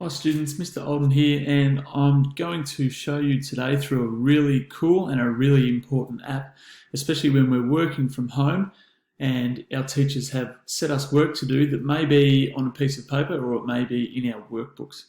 Hi students, Mr. Alden here, and I'm going to show you today through a really cool and a really important app, especially when we're working from home and our teachers have set us work to do that may be on a piece of paper or it may be in our workbooks.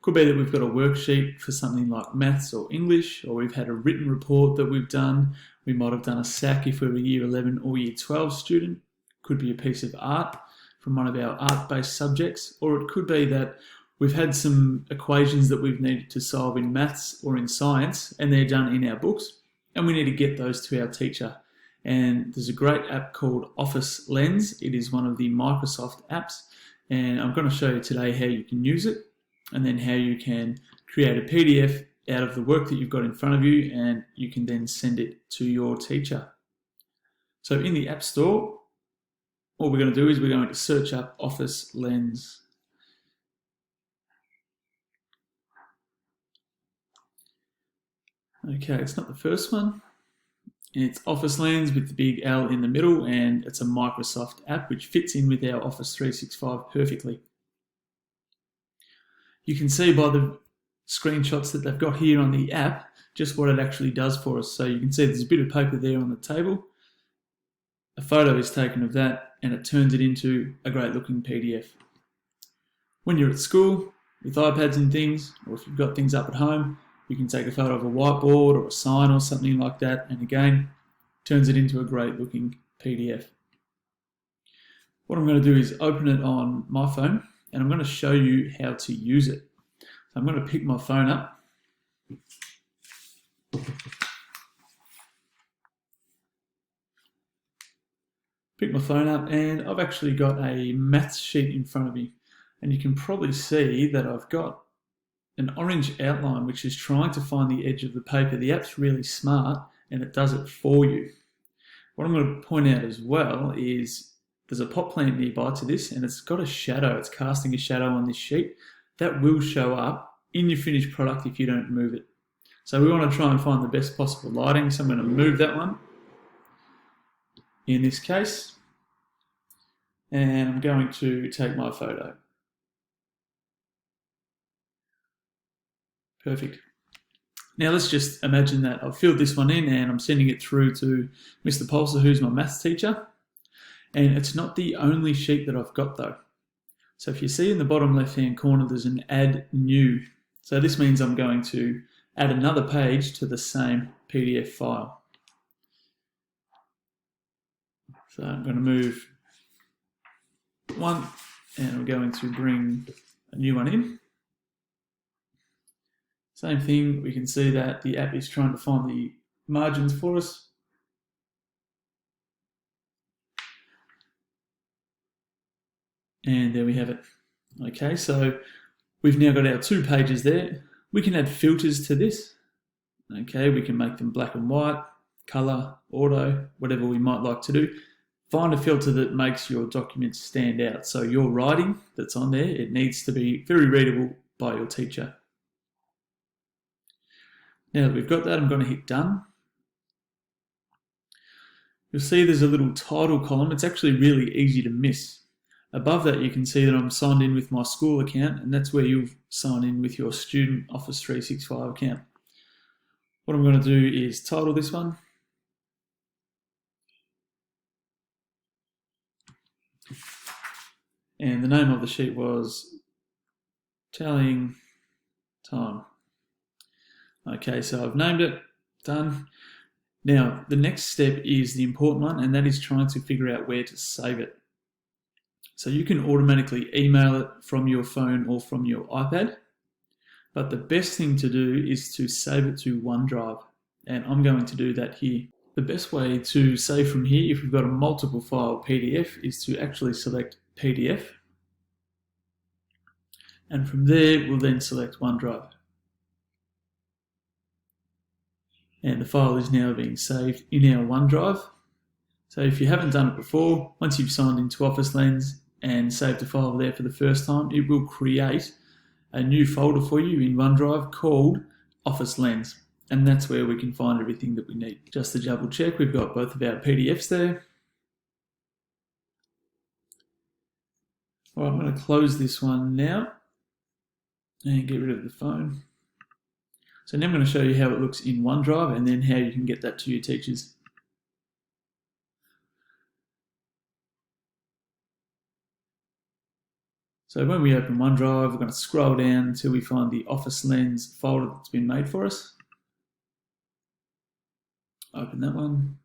Could be that we've got a worksheet for something like maths or English, or we've had a written report that we've done. We might have done a SAC if we're a Year 11 or Year 12 student. Could be a piece of art from one of our art-based subjects, or it could be that we've had some equations that we've needed to solve in maths or in science, and they're done in our books, and we need to get those to our teacher. And there's a great app called Office Lens. It is one of the Microsoft apps, and I'm going to show you today how you can use it, and then how you can create a PDF out of the work that you've got in front of you, and you can then send it to your teacher. So in the App Store, all we're going to do is we're going to search up Office Lens. Okay, it's not the first one. It's Office Lens with the big L in the middle, and it's a Microsoft app which fits in with our Office 365 perfectly. You can see by the screenshots that they've got here on the app just what it actually does for us. So you can see there's a bit of paper there on the table. A photo is taken of that and it turns it into a great looking PDF. When you're at school with iPads and things, or if you've got things up at home, you can take a photo of a whiteboard or a sign or something like that, and again, turns it into a great looking PDF. What I'm going to do is open it on my phone, and I'm going to show you how to use it. So I'm going to pick my phone up. Pick my phone up, and I've actually got a maths sheet in front of me, and you can probably see that I've got an orange outline which is trying to find the edge of the paper. The app's really smart and it does it for you. What I'm going to point out as well is there's a pot plant nearby to this, and it's got a shadow. It's casting a shadow on this sheet. That will show up in your finished product if you don't move it. So we want to try and find the best possible lighting, so I'm going to move that one in this case, and I'm going to take my photo. Perfect. Now let's just imagine that I've filled this one in and I'm sending it through to Mr. Pulser, who's my maths teacher. And it's not the only sheet that I've got though. So if you see in the bottom left hand corner, there's an add new. So this means I'm going to add another page to the same PDF file. So I'm going to move one, and I'm going to bring a new one in. Same thing, we can see that the app is trying to find the margins for us. And there we have it. Okay, so we've now got our 2 pages there. We can add filters to this. Okay, we can make them black and white, color, auto, whatever we might like to do. Find a filter that makes your documents stand out. So your writing that's on there, it needs to be very readable by your teacher. Now that we've got that, I'm going to hit done. You'll see there's a little title column. It's actually really easy to miss. Above that, you can see that I'm signed in with my school account, and that's where you'll sign in with your student Office 365 account. What I'm going to do is title this one. And the name of the sheet was Telling Time. Okay, so I've named it, done. Now, the next step is the important one, and that is trying to figure out where to save it. So you can automatically email it from your phone or from your iPad, but the best thing to do is to save it to OneDrive, and I'm going to do that here. The best way to save from here, if you've got a multiple file PDF, is to actually select PDF, and from there we'll then select OneDrive. And the file is now being saved in our OneDrive. So if you haven't done it before, once you've signed into Office Lens and saved a file there for the first time, it will create a new folder for you in OneDrive called Office Lens. And that's where we can find everything that we need. Just to double check, we've got both of our PDFs there. All right, I'm going to close this one now. and get rid of the phone. So now I'm going to show you how it looks in OneDrive and then how you can get that to your teachers. So when we open OneDrive, we're going to scroll down until we find the Office Lens folder that's been made for us. Open that one.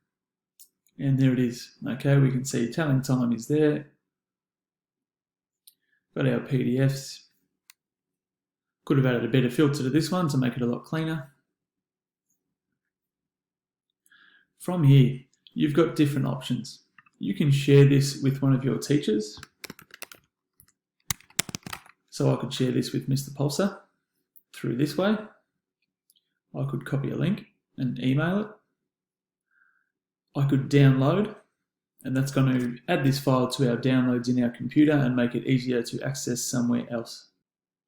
And there it is. Okay, we can see telling time is there. Got our PDFs. Could have added a better filter to this one to make it a lot cleaner. From here, you've got different options. You can share this with one of your teachers. So I could share this with Mr. Pulsar through this way. I could copy a link and email it. I could download, and that's going to add this file to our downloads in our computer and make it easier to access somewhere else.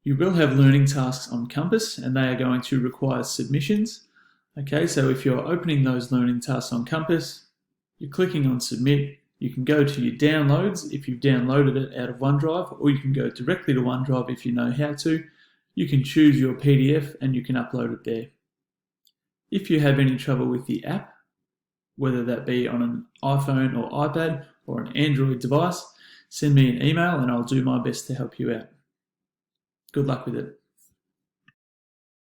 You will have learning tasks on Compass, and they are going to require submissions. Okay, so if you're opening those learning tasks on Compass, you're clicking on Submit, you can go to your downloads if you've downloaded it out of OneDrive, or you can go directly to OneDrive if you know how to. You can choose your PDF and you can upload it there. If you have any trouble with the app, whether that be on an iPhone or iPad or an Android device, send me an email and I'll do my best to help you out. Good luck with it.